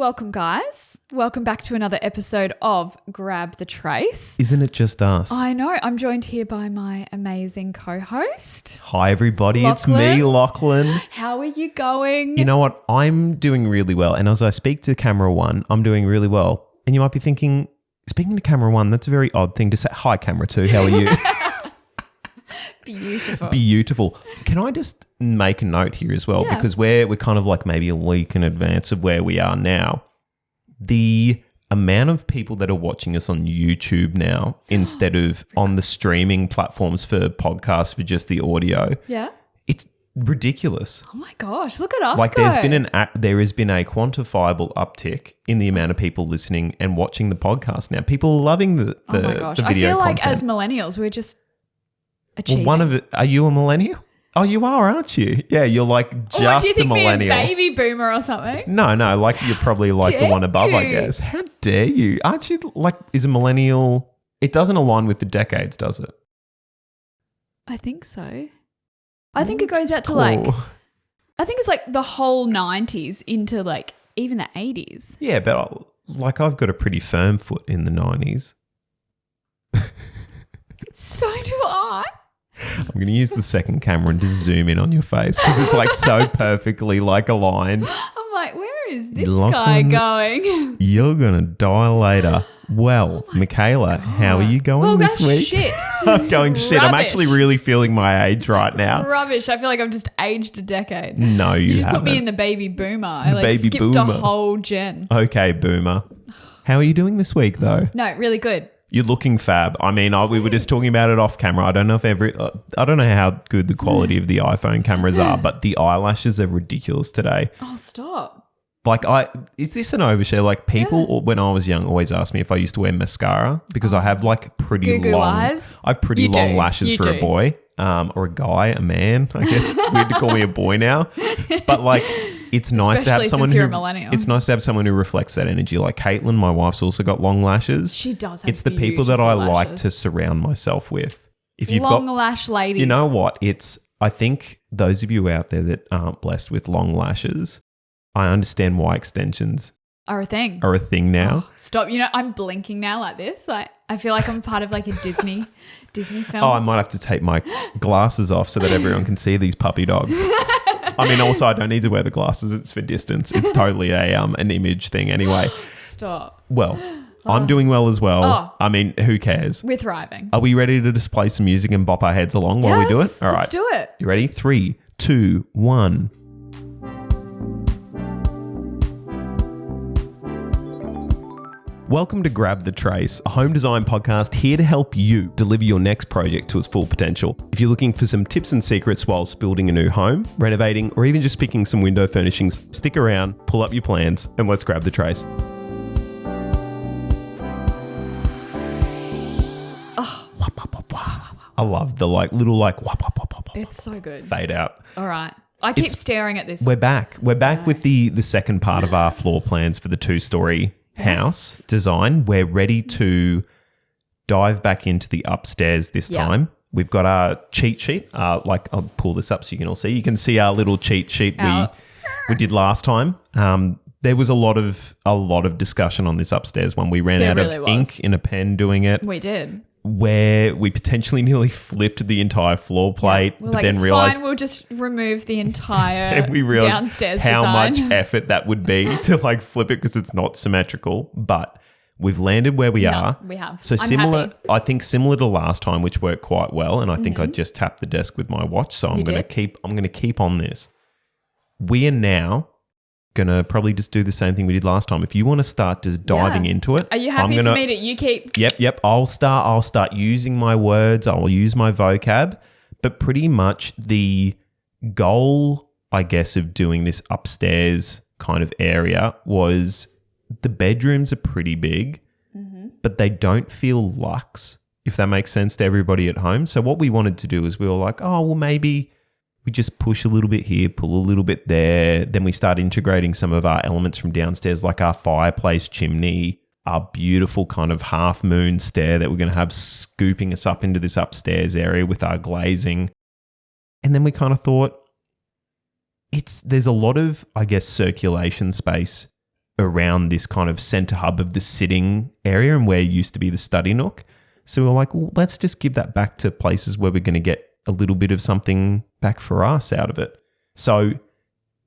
Welcome, guys. Welcome back to another episode of Grab the Trace. Isn't it just us? I know. I'm joined here by my amazing co-host. Hi, everybody. Lachlan. It's me, Lachlan. How are you going? You know what? I'm doing really well. And as I speak to camera one, I'm doing really well. And you might be thinking, speaking to camera one, that's a very odd thing to say. Hi, camera two. How are you? Beautiful. Beautiful. Can I just make a note here as well? Yeah. Because we're kind of like maybe a week in advance of where we are now. The amount of people that are watching us on YouTube now instead of on the streaming platforms for podcasts for just the audio. Yeah. It's ridiculous. Oh my gosh, look at us Like go. there has been a quantifiable uptick in the amount of people listening and watching the podcast now. People are loving the Oh my gosh. the I video feel like content. as millennials, we're just achieving. Are you a millennial? Oh, you are, aren't you? Yeah, you're like just What, do you think a millennial. we're a baby boomer or something? No, like you're probably like the one above, I you? guess. How dare you? Aren't you like, is a millennial, it doesn't align with the decades, does it? I think so. I think it goes out to I think it's like the whole 90s into like even the 80s. Yeah, but like I've got a pretty firm foot in the 90s. So do I. I'm going to use the second camera and just zoom in on your face because it's like so perfectly like aligned. I'm like, where is this Lachlan, guy going? You're going to die later. Well, Mikaela, how are you going this week? Shit. I'm going shit. I'm actually Rubbish. really feeling my age right now. Rubbish. I feel like I've just aged a decade. No, you just haven't. put me in the baby boomer. I like baby skipped boomer. a whole gen. Okay, boomer. How are you doing this week though? No, really good. You're looking fab. I mean, we were just talking about it off camera. I don't know I don't know how good the quality of the iPhone cameras are, but the eyelashes are ridiculous today. Oh, stop. Like, is this an overshare? Like, people when I was young always asked me if I used to wear mascara because I have like pretty Goo-goo long eyes? I have pretty You long do. lashes You for a do. boy, or a guy, a man. I guess it's weird to call me a boy now, but like, it's nice to have Especially someone since you're who a millennial. It's nice to have someone who reflects that energy. Like Caitlin, my wife's also got long lashes. She does have It's the people that I beautiful like lashes. to surround myself with. If you've long got, lash ladies. you know what? I think those of you out there that aren't blessed with long lashes, I understand why extensions are a thing. are a thing now. Oh, stop. You know, I'm blinking now like this. Like, I feel like I'm part of like a Disney film. Oh, I might have to take my glasses off so that everyone can see these puppy dogs. I mean, also, I don't need to wear the glasses. It's for distance. It's totally an image thing anyway. Stop. Well, I'm doing well as well. Oh. I mean, who cares? We're thriving. Are we ready to just play some music and bop our heads along while we do it? All right. Let's do it. You ready? 3, 2, 1. Welcome to Grab the Trace, a home design podcast here to help you deliver your next project to its full potential. If you're looking for some tips and secrets whilst building a new home, renovating, or even just picking some window furnishings, stick around, pull up your plans, and let's grab the trace. I love the little It's so good. fade out. All right. I keep staring at this. We're back. We're back with the second part of our floor plans for the 2-story house design. We're ready to dive back into the upstairs this time. We've got our cheat sheet. I'll pull this up so you can all see. You can see our little cheat sheet we did last time. There was a lot of discussion on this upstairs one. We ran out really of was. ink in a pen doing it. We did. Where we potentially nearly flipped the entire floor plate, We're but like, then it's realized fine. We'll just remove the entire and we realized downstairs how design. much effort that would be to like flip it because it's not symmetrical. But we've landed where we are. We have. So I'm similar, happy. I think similar to last time, which worked quite well. And I think I just tapped the desk with my watch. So I'm going to keep on this. We are now going to probably just do the same thing we did last time. If you want to start just diving into it. Are you happy for me to, you keep. Yep. I'll start using my words. I'll use my vocab. But pretty much the goal, I guess, of doing this upstairs kind of area was the bedrooms are pretty big, but they don't feel luxe, if that makes sense to everybody at home. So what we wanted to do is we were like, oh, well, maybe we just push a little bit here, pull a little bit there. Then we start integrating some of our elements from downstairs, like our fireplace chimney, our beautiful kind of half moon stair that we're going to have scooping us up into this upstairs area with our glazing. And then we kind of thought there's a lot of, I guess, circulation space around this kind of center hub of the sitting area and where used to be the study nook. So we're like, well, let's just give that back to places where we're going to get a little bit of something back for us out of it. So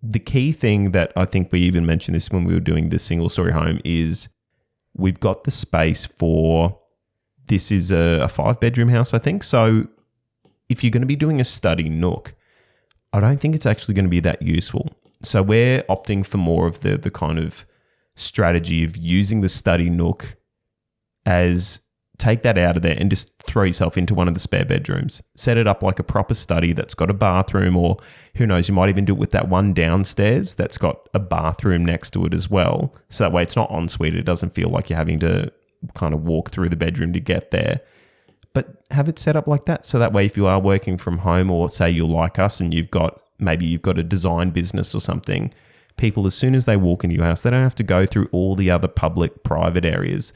the key thing that I think we even mentioned this when we were doing the single story home is we've got the space for, this is a 5-bedroom house, I think. So if you're going to be doing a study nook, I don't think it's actually going to be that useful. So we're opting for more of the kind of strategy of using the study nook as, take that out of there and just throw yourself into one of the spare bedrooms. Set it up like a proper study that's got a bathroom, or who knows, you might even do it with that one downstairs that's got a bathroom next to it as well. So that way it's not ensuite. It doesn't feel like you're having to kind of walk through the bedroom to get there. But have it set up like that. So that way if you are working from home, or say you're like us and maybe you've got a design business or something, people, as soon as they walk into your house, they don't have to go through all the other public, private areas.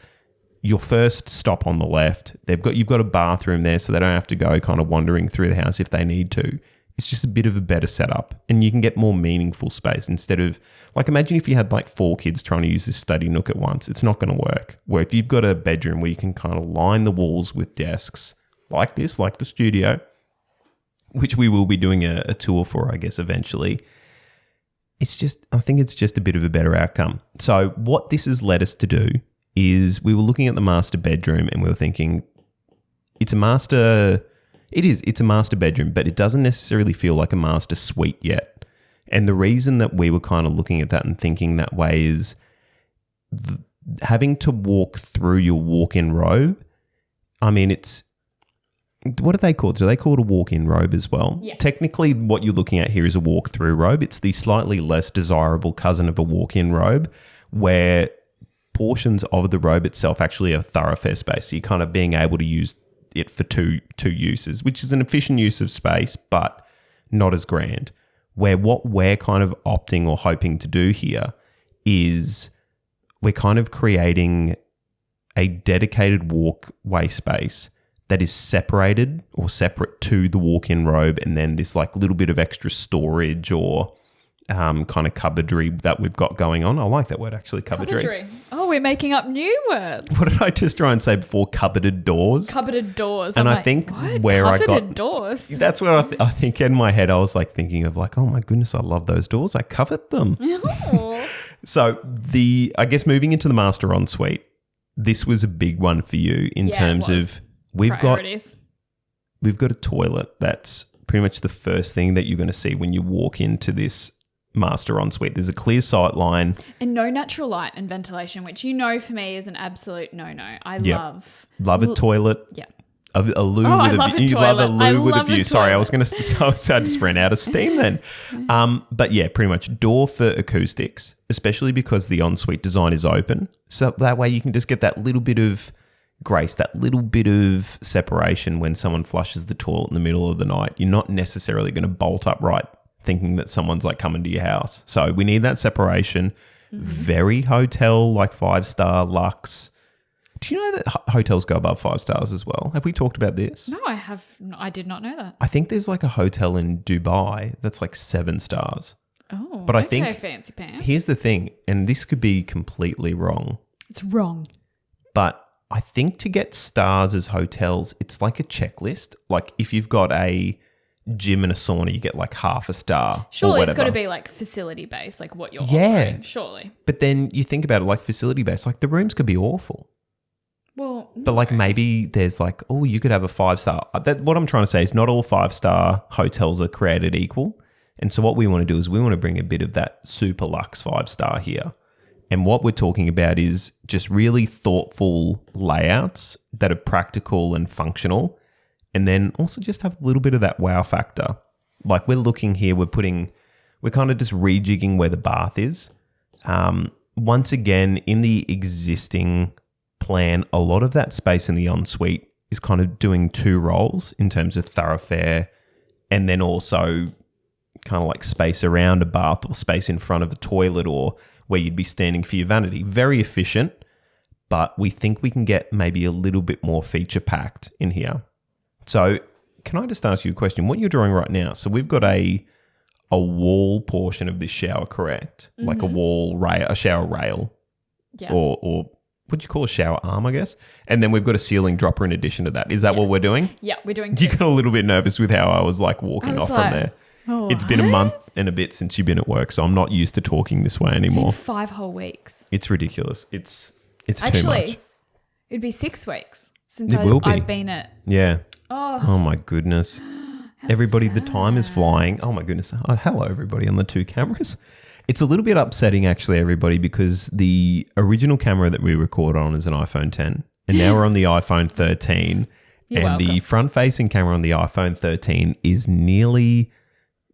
Your first stop on the left, you've got a bathroom there, so they don't have to go kind of wandering through the house if they need to. It's just a bit of a better setup, and you can get more meaningful space instead of, like, imagine if you had like 4 kids trying to use this study nook at once. It's not going to work. Where if you've got a bedroom where you can kind of line the walls with desks like this, like the studio, which we will be doing a tour for, I guess, eventually. I think it's just a bit of a better outcome. So what this has led us to do is we were looking at the master bedroom and we were thinking, it's a master bedroom, but it doesn't necessarily feel like a master suite yet. And the reason that we were kind of looking at that and thinking that way is having to walk through your walk-in robe. I mean, what do they call it? Do they call it a walk-in robe as well? Yeah. Technically, what you're looking at here is a walk-through robe. It's the slightly less desirable cousin of a walk-in robe, where portions of the robe itself actually are thoroughfare space. So you're kind of being able to use it for two uses, which is an efficient use of space, but not as grand. Where what we're kind of opting or hoping to do here is we're kind of creating a dedicated walkway space that is separated or separate to the walk-in robe, and then this like little bit of extra storage or kind of cupboardry that we've got going on. I like that word, actually, cupboardry. Oh, we're making up new words. What did I just try and say before? Cupboarded doors. Cupboarded doors. And I'm I like, think what? where I got... Cupboarded doors? That's where I think in my head I was like thinking of like, oh my goodness, I love those doors. I covered them. Oh. So I guess moving into the master ensuite, this was a big one for you in terms of we've got a toilet that's pretty much the first thing that you're going to see when you walk into this master ensuite. There's a clear sight line. And no natural light and ventilation, which for me is an absolute no-no. I love a toilet. Yeah. A loo with a view. You love a loo with a view. Sorry, I was going to. So I just ran out of steam then. But yeah, pretty much door for acoustics, especially because the ensuite design is open. So that way you can just get that little bit of grace, that little bit of separation when someone flushes the toilet in the middle of the night. You're not necessarily going to bolt upright thinking that someone's like coming to your house. So we need that separation. Mm-hmm. Very hotel, like 5-star luxe. Do you know that hotels go above 5 stars as well? Have we talked about this? No, I did not know that. I think there's like a hotel in Dubai that's like 7 stars. Oh, but I think fancy pants. Here's the thing, and this could be completely wrong. It's wrong. But I think to get stars as hotels, it's like a checklist. Like if you've got a gym and a sauna, you get like half a star. Surely or it's got to be like facility based, like what you're offering, offering, surely. But then you think about it like facility based, like the rooms could be awful. Well, but like maybe there's like, oh, you could have a 5-star. What I'm trying to say is not all 5-star hotels are created equal. And so what we want to do is we want to bring a bit of that super luxe 5-star here. And what we're talking about is just really thoughtful layouts that are practical and functional. And then also just have a little bit of that wow factor. Like we're looking here, we're kind of just rejigging where the bath is. Once again, in the existing plan, a lot of that space in the ensuite is kind of doing 2 roles in terms of thoroughfare and then also kind of like space around a bath or space in front of a toilet or where you'd be standing for your vanity. Very efficient, but we think we can get maybe a little bit more feature packed in here. So can I just ask you a question? What you're drawing right now, so we've got a a wall portion of this shower, correct? Like a wall rail, a shower rail. Yes. Or what'd you call a shower arm, I guess? And then we've got a ceiling dropper in addition to that. Is that what we're doing? Yeah, we're doing You two. got a little bit nervous with how I was like walking off from there. Oh, It's been a month and a bit since you've been at work, so I'm not used to talking this way anymore. It's been 5 whole weeks. It's ridiculous. It's Actually, too much. it'd be 6 weeks since Will be. I've been at. Yeah. Oh, Oh my goodness. Everybody, the time is flying. Oh my goodness. Oh, hello, everybody on the 2 cameras. It's a little bit upsetting, actually, everybody, because the original camera that we record on is an iPhone 10, and now we're on the iPhone 13. You're and the welcome. front-facing camera on the iPhone 13 is nearly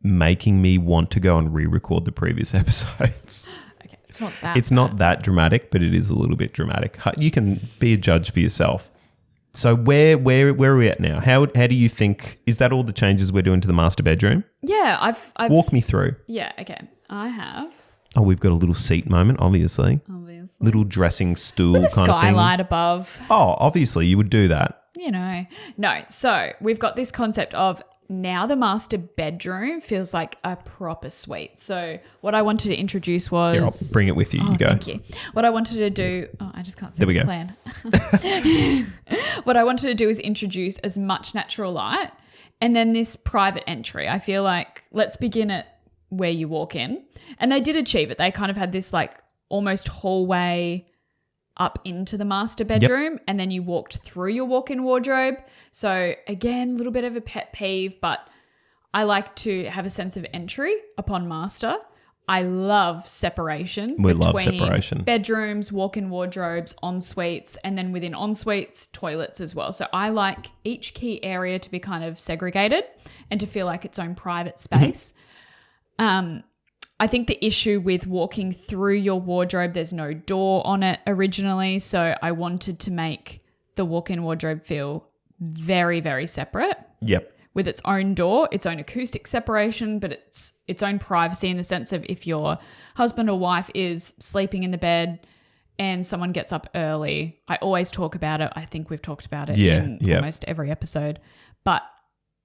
making me want to go and re-record the previous episodes. okay. It's not that. It's not that dramatic, but it is a little bit dramatic. You can be a judge for yourself. So where are we at now? How do you think, is that all the changes we're doing to the master bedroom? Yeah, I've. Walk me through. Yeah. Okay. I have. Oh, we've got a little seat moment, obviously. Obviously. Little dressing stool With a kind of thing. skylight above. Oh, obviously you would do that. You know. No. So we've got this concept of now the master bedroom feels like a proper suite. So what I wanted to introduce was. Here, I'll bring it with you. You go. Thank you. What I wanted to do. Oh, I just can't see There we the go. plan. What I wanted to do is introduce as much natural light and then this private entry. I feel like let's begin at where you walk in. And they did achieve it. They kind of had this like almost hallway up into the master bedroom and then you walked through your walk-in wardrobe. So again, a little bit of a pet peeve, but I like to have a sense of entry upon master. I love separation. We love between separation. Bedrooms, walk-in wardrobes, en-suites, and then within en-suites, toilets as well. So I like each key area to be kind of segregated and to feel like its own private space. I think the issue with walking through your wardrobe, there's no door on it originally. So I wanted to make the walk-in wardrobe feel very, very separate. Yep. With its own door, its own acoustic separation, but its own privacy in the sense of if your husband or wife is sleeping in the bed and someone gets up early, I always talk about it. I think we've talked about it in almost every episode. But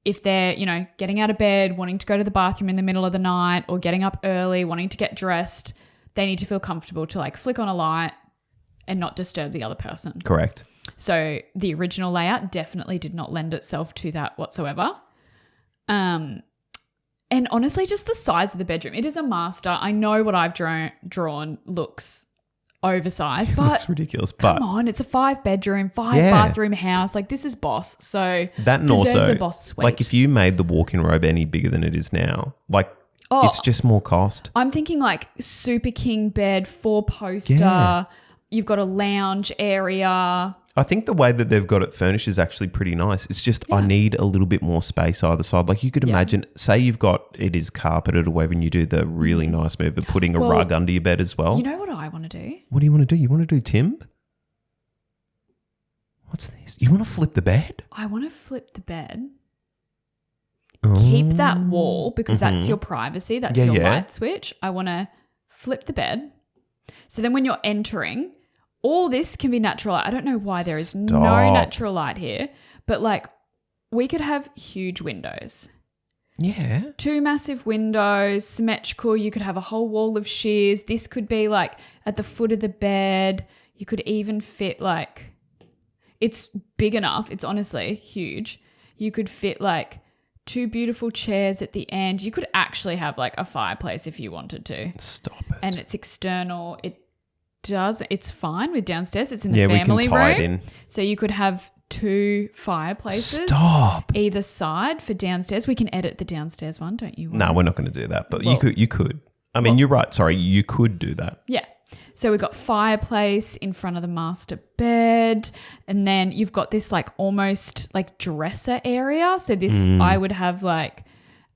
if they're, getting out of bed, wanting to go to the bathroom in the middle of the night or getting up early, wanting to get dressed, they need to feel comfortable to like flick on a light and not disturb the other person. Correct. So the original layout definitely did not lend itself to that whatsoever. And honestly, just the size of the bedroom. It is a master. I know what I've drawn looks oversized, but It's ridiculous. come But on, it's a 5-bedroom, 5-bathroom house. Like this is boss. So that and deserves also, a boss suite. like if you made the walk-in robe any bigger than it is now, like it's just more cost. I'm thinking like super king bed, 4-poster. Yeah. You've got a lounge area. I think the way that they've got it furnished is actually pretty nice. It's just I need a little bit more space either side. Like you could imagine, say you've got it is carpeted or whatever, and you do the really nice move of putting a rug under your bed as well. You know what I want to do? What do you want to do? You want to do Tim? What's this? You want to flip the bed? I want to flip the bed. Oh. Keep that wall because that's your privacy. That's your yeah. light switch. I want to flip the bed. So then when you're entering, all this can be natural light. I don't know why there is no natural light here, but like we could have huge windows. Yeah. 2 massive windows, symmetrical. You could have a whole wall of shears. This could be like at the foot of the bed. You could even fit like, it's big enough. It's honestly huge. You could fit like 2 beautiful chairs at the end. You could actually have like a fireplace if you wanted to. Stop it. And it's external. It's fine with downstairs. It's in the we family can tie room. it in. So you could have 2 fireplaces. Stop. Either side for downstairs. We can edit the downstairs one, don't you? No, we're not going to do that. But you could. I mean, you're right. Sorry, you could do that. Yeah. So we've got fireplace in front of the master bed. And then you've got this like almost like dresser area. So this, I would have like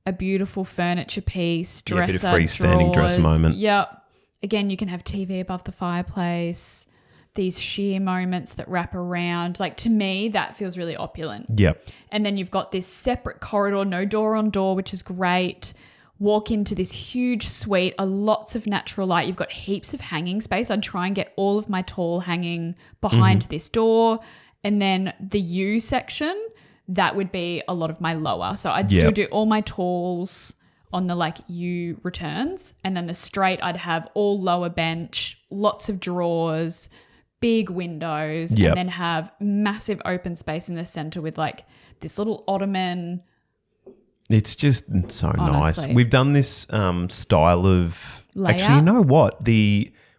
a beautiful furniture piece, dresser, a bit of freestanding dresser moment. Yep. Again, you can have TV above the fireplace, these sheer moments that wrap around. Like to me, that feels really opulent. Yep. And then you've got this separate corridor, no door on door, which is great. Walk into this huge suite, lots of natural light. You've got heaps of hanging space. I'd try and get all of my tall hanging behind this door. And then the U section, that would be a lot of my lower. So I'd still do all my talls on the like U returns, and then the straight I'd have all lower bench, lots of drawers, big windows, and then have massive open space in the center with like this little ottoman. It's just so Honestly. nice. We've done this style of Layout? Actually, you know what?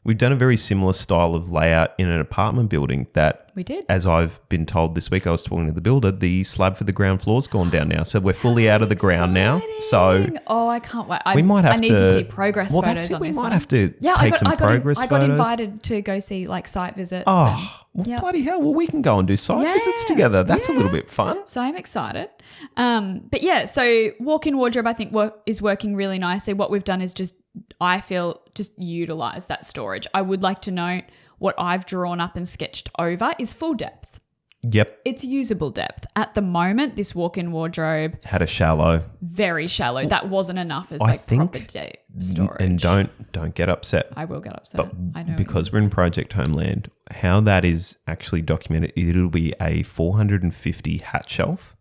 We've done a very similar style of layout in an apartment building that We did. As I've been told this week, I was talking to the builder, the slab for the ground floor's gone down now. So we're fully out of the ground now. So Oh, I can't wait. we might have I need to see progress well, photos that's it. on We this might one. have to take some progress I got photos. invited to go see like site visits. Oh, well, Yep. bloody hell. Well, we can go and do site visits Yeah, together. That's a yeah. little bit fun. So I'm excited. But yeah, so walk-in wardrobe I think is working really nicely. What we've done is just utilize that storage. I would like to note what I've drawn up and sketched over is full depth. Yep. It's usable depth. At the moment, this walk-in wardrobe, Had a shallow. very shallow. That wasn't enough as I like think- proper deep storage. And don't get upset. I will get upset. I know. Because we're in Project Homeland, how that is actually documented, it'll be a 450 hat shelf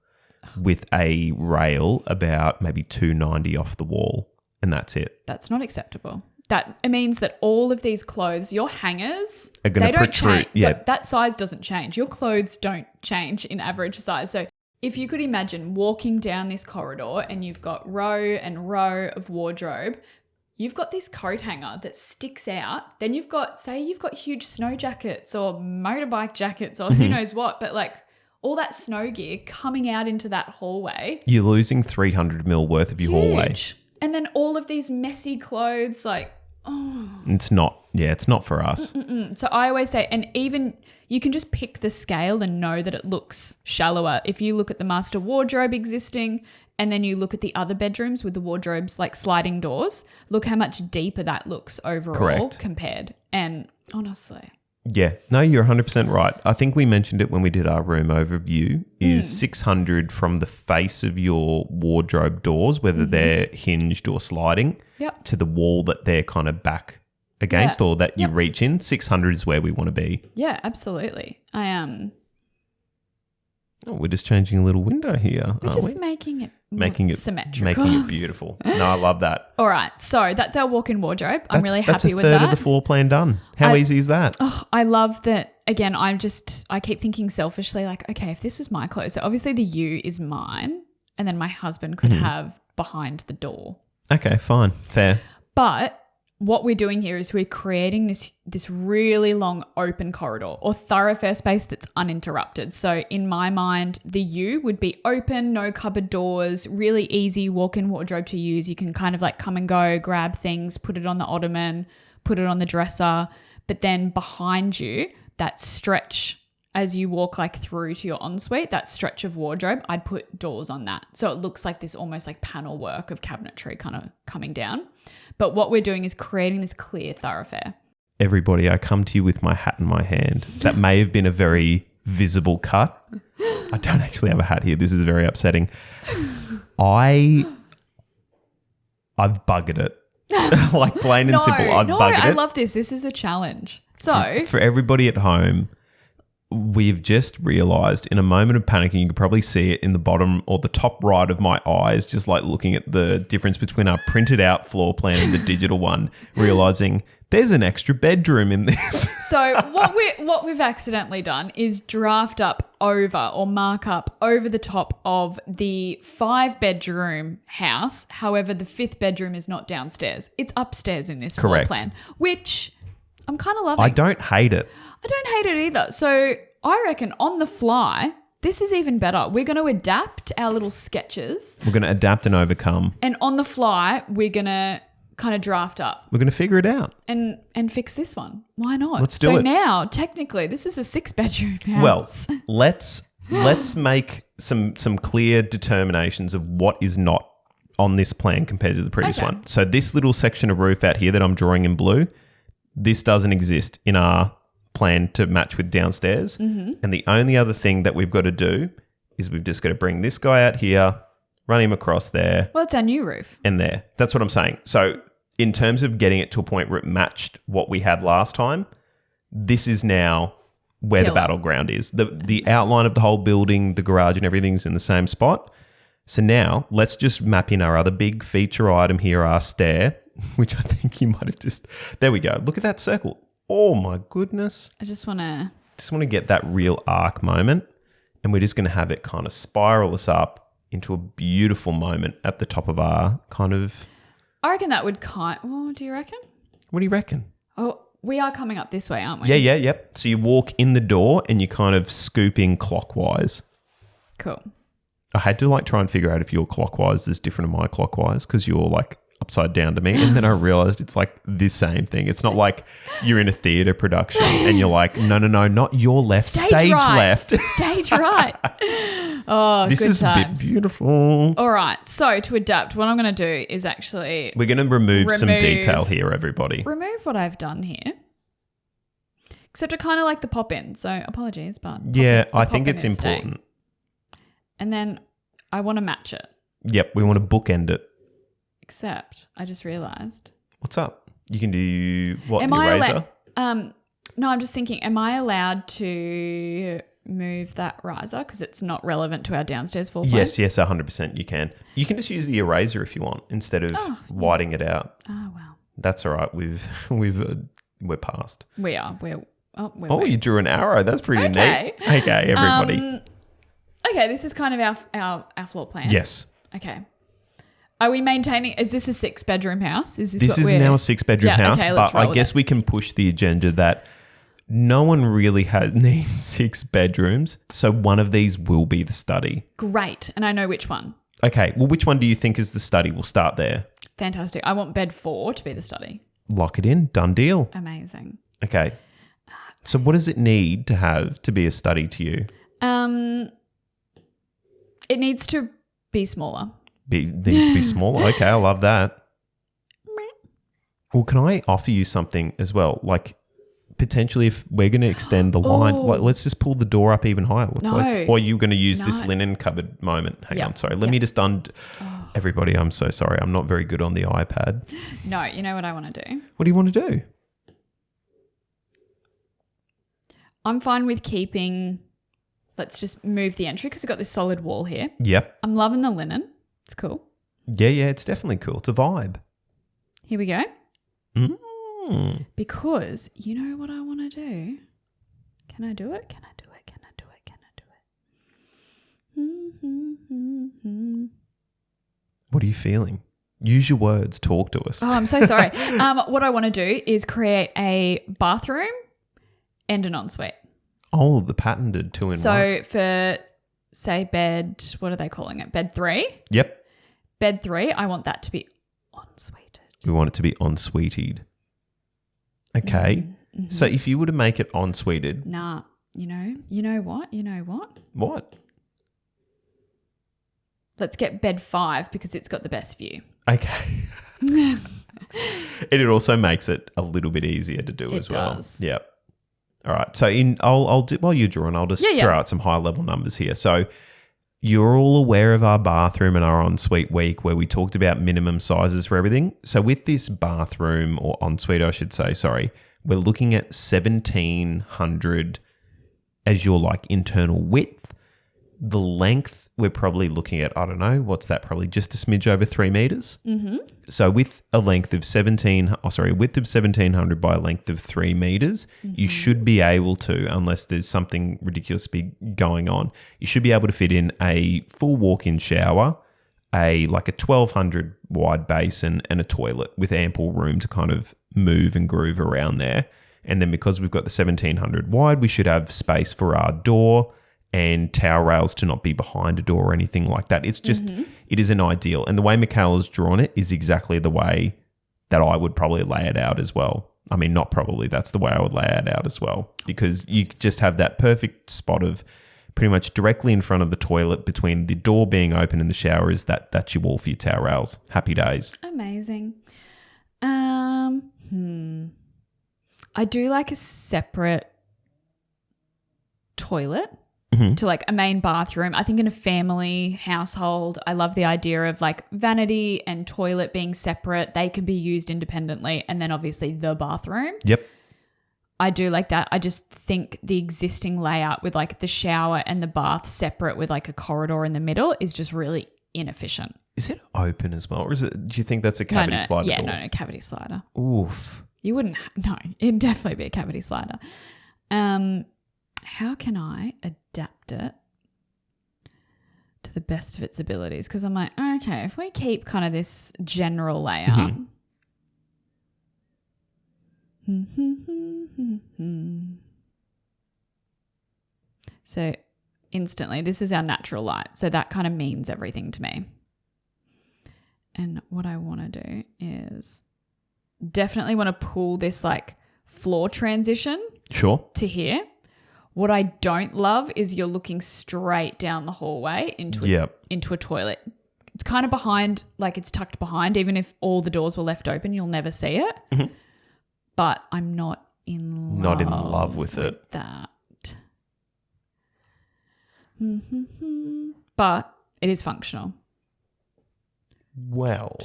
with a rail about maybe 290 off the wall, and that's it. That's not acceptable. It means that all of these clothes, your hangers, Are gonna they don't protrude, change. yeah. That size doesn't change. Your clothes don't change in average size. So if you could imagine walking down this corridor and you've got row and row of wardrobe, you've got this coat hanger that sticks out. Then you've got huge snow jackets or motorbike jackets or who knows what, but like all that snow gear coming out into that hallway. You're losing 300 mil worth of your hallway. Huge. And then all of these messy clothes, like, It's not for us. so I always say, and even you can just pick the scale and know that it looks shallower. If you look at the master wardrobe existing and then you look at the other bedrooms with the wardrobes like sliding doors, look how much deeper that looks overall Correct. compared. And honestly, Yeah. No, you're 100% right. I think we mentioned it when we did our room overview is 600 from the face of your wardrobe doors, whether they're hinged or sliding, Yep. to the wall that they're kind of back against or that you reach in. 600 is where we want to be. yeah, absolutely. I am. Oh, we're just changing a little window here, We're aren't just we? making it Making it symmetrical. Making it beautiful. No, I love that. All right, so that's our walk-in wardrobe. I'm really That's happy a with third that. of the floor plan done. How easy is that? Oh, I love that. Again, I keep thinking selfishly, like, okay, if this was my clothes, so obviously the U is mine, and then my husband could have behind the door. Okay, fine. Fair. But what we're doing here is we're creating this really long open corridor or thoroughfare space that's uninterrupted. So in my mind, the U would be open, no cupboard doors, really easy walk-in wardrobe to use. You can kind of like come and go, grab things, put it on the ottoman, put it on the dresser. But then behind you, that stretch as you walk like through to your ensuite, that stretch of wardrobe, I'd put doors on that. So it looks like this almost like panel work of cabinetry kind of coming down. But what we're doing is creating this clear thoroughfare. Everybody, I come to you with my hat in my hand. That may have been a very visible cut. I don't actually have a hat here. This is very upsetting. I've buggered it. Like plain and simple, I've buggered I it. love this. This is a challenge. So For everybody at home, we've just realised in a moment of panic, and you can probably see it in the bottom or the top right of my eyes, just like looking at the difference between our printed out floor plan and the digital one, realising there's an extra bedroom in this. So what we've accidentally done is draft up over or mark up over the top of the 5-bedroom house. However, the 5th bedroom is not downstairs. It's upstairs in this Correct. floor plan, which I'm kind of loving. I don't hate it. I don't hate it either. So I reckon on the fly, this is even better. We're going to adapt our little sketches, We're going to adapt and overcome. and on the fly, we're going to kind of draft up We're going to figure it out. and fix this one. Why not? Let's do so it. now, technically, this is a 6-bedroom Well, house. let's make some clear determinations of what is not on this plan compared to the previous Okay. one. So this little section of roof out here that I'm drawing in blue, this doesn't exist in our plan to match with downstairs. And the only other thing that we've got to do is we've just got to bring this guy out here, run him across there Well, it's our new roof. and there. That's what I'm saying. So in terms of getting it to a point where it matched what we had last time, this is now where Killer. the battleground is. The outline of the whole building, the garage and everything's in the same spot. So now let's just map in our other big feature item here, our stair, which I think you might have just, there we go. Look at that circle. Oh my goodness. I just want to get that real arc moment, and we're just going to have it kind of spiral us up into a beautiful moment at the top of our kind of. I reckon that would well, do you reckon? What do you reckon? Oh, we are coming up this way, aren't we? Yep. So you walk in the door and you kind of scoop in clockwise. Cool. I had to try and figure out if your clockwise is different to my clockwise because you're upside down to me, and then I realized it's the same thing. It's not like you're in a theatre production and you're like, no, not your left, stage right. left. Stage right. Oh, this good is times. a bit beautiful. All right. So to adapt, what I'm going to do is actually... We're going to remove some detail here, everybody. Remove what I've done here. Except I kind of like the pop-in, so apologies, but... Yeah, I think it's important. And then I want to match it. Yep, we want to bookend it. Except I just realised. What's up? You can do what? Am the I eraser? No, I'm just thinking, am I allowed to move that riser because it's not relevant to our downstairs floor plan? Yes, 100% you can. You can just use the eraser if you want instead of whiting it out. Oh, wow. That's all right. We're past. We are. You drew an arrow. That's pretty neat. Okay, everybody. Okay, this is kind of our floor plan. Yes. Okay. Are we maintaining? Is this a 6-bedroom house? This is now a 6-bedroom house, okay, but I guess we can push the agenda that no one really needs 6 bedrooms, so one of these will be the study. Great, and I know which one. Okay, well, which one do you think is the study? We'll start there. Fantastic. I want bed 4 to be the study. Lock it in. Done deal. Amazing. Okay. So what does it need to have to be a study to you? It needs to be smaller. Needs to be smaller. Okay, I love that. Well, can I offer you something as well? Potentially, if we're going to extend the line, let's just pull the door up even higher. Or you're going to use this linen cupboard moment. Hang on, sorry. Let me just everybody, I'm so sorry. I'm not very good on the iPad. No, you know what I want to do? What do you want to do? I'm fine with keeping... Let's just move the entry because we've got this solid wall here. Yep. I'm loving the linen. It's cool. Yeah, it's definitely cool. It's a vibe. Here we go. Mm. Because you know what I want to do? Can I do it? What are you feeling? Use your words. Talk to us. Oh, I'm so sorry. What I want to do is create a bathroom and an ensuite. Oh, the patented 2-in-1. So for, say, bed, what are they calling it? Bed 3? Yep. Bed 3, I want that to be ensuited. We want it to be ensuited. Okay. Mm-hmm. So if you were to make it ensuited. Nah, you know what? What? Let's get bed 5 because it's got the best view. Okay. It also makes it a little bit easier to do as well. It does. Yep. All right. So I'll do while you're drawing, I'll just throw out some high level numbers here. So you're all aware of our bathroom and our ensuite week where we talked about minimum sizes for everything. So with this bathroom or ensuite, I should say, we're looking at 1,700 as your internal width. The length, we're probably looking at, I don't know, what's that? Probably just a smidge over 3 meters. Mm-hmm. So with a width of 1,700 by a length of 3 meters, you should be able to, unless there's something ridiculous going on, you should be able to fit in a full walk-in shower, a 1,200 wide basin and a toilet with ample room to kind of move and groove around there. And then because we've got the 1,700 wide, we should have space for our door and towel rails to not be behind a door or anything like that. It's just, it is an ideal. And the way Mikaela's drawn it is exactly the way that I would probably lay it out as well. I mean, not probably, that's the way I would lay it out as well. Because you just have that perfect spot of pretty much directly in front of the toilet between the door being open and the shower is that's your wall for your towel rails. Happy days. Amazing. I do like a separate toilet. To a main bathroom. I think in a family household, I love the idea of vanity and toilet being separate. They can be used independently. And then obviously the bathroom. Yep. I do like that. I just think the existing layout with the shower and the bath separate with a corridor in the middle is just really inefficient. Is it open as well? Or is it? Do you think that's a cavity slider Yeah, door? no, cavity slider. Oof. You wouldn't, no, it'd definitely be a cavity slider. How can I adapt it to the best of its abilities? Because I'm like, okay, if we keep kind of this general layout. So instantly, this is our natural light. So that kind of means everything to me. And what I want to do is definitely want to pull this like floor transition Sure. to here. What I don't love is you're looking straight down the hallway into a toilet. It's kind of behind, like it's tucked behind. Even if all the doors were left open, you'll never see it. Mm-hmm. But I'm not in love with it. that. But it is functional. Well,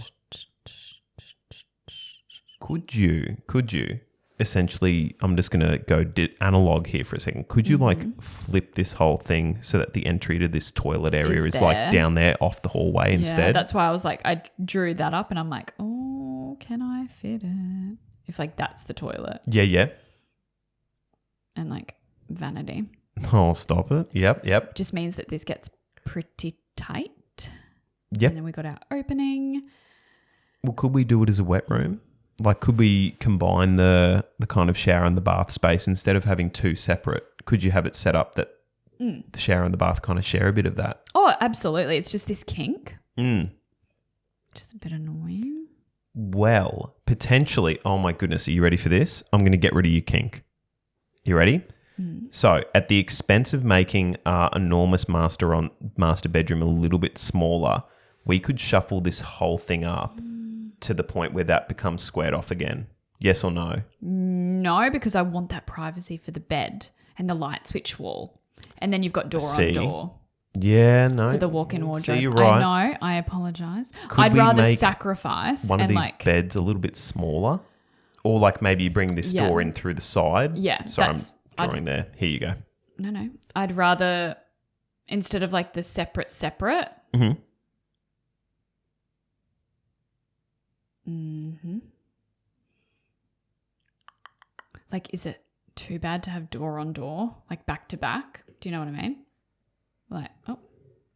could you essentially, I'm just going to go analog here for a second. Could you like flip this whole thing so that the entry to this toilet area is like down there off the hallway instead? Yeah, that's why I was like, I drew that up and I'm like, oh, can I fit it? If like that's the toilet. Yeah. And like vanity. Oh, stop it. Yep. Just means that this gets pretty tight. Yep. And then we got our opening. Well, could we do it as a wet room? Like, could we combine the kind of shower and the bath space instead of having two separate? Could you have it set up that the shower and the bath kind of share a bit of that? Oh, absolutely. It's just this kink. Just a bit annoying. Well, potentially. Oh my goodness. Are you ready for this? I'm going to get rid of your kink. You ready? So at the expense of making our enormous master bedroom a little bit smaller, we could shuffle this whole thing up to the point where that becomes squared off again. Yes or no? No, because I want that privacy for the bed and the light switch wall. And then you've got door on door. Yeah, no. For the walk-in wardrobe. See, you're right. I know. I apologise. Could I'd we rather make sacrifice one of and these beds a little bit smaller, or like maybe you bring this door in through the side. Yeah, sorry, I'm drawing there. Here you go. No. I'd rather, instead of like the separate. Like, is it too bad to have door on door, like back to back? Do you know what I mean? Like, oh,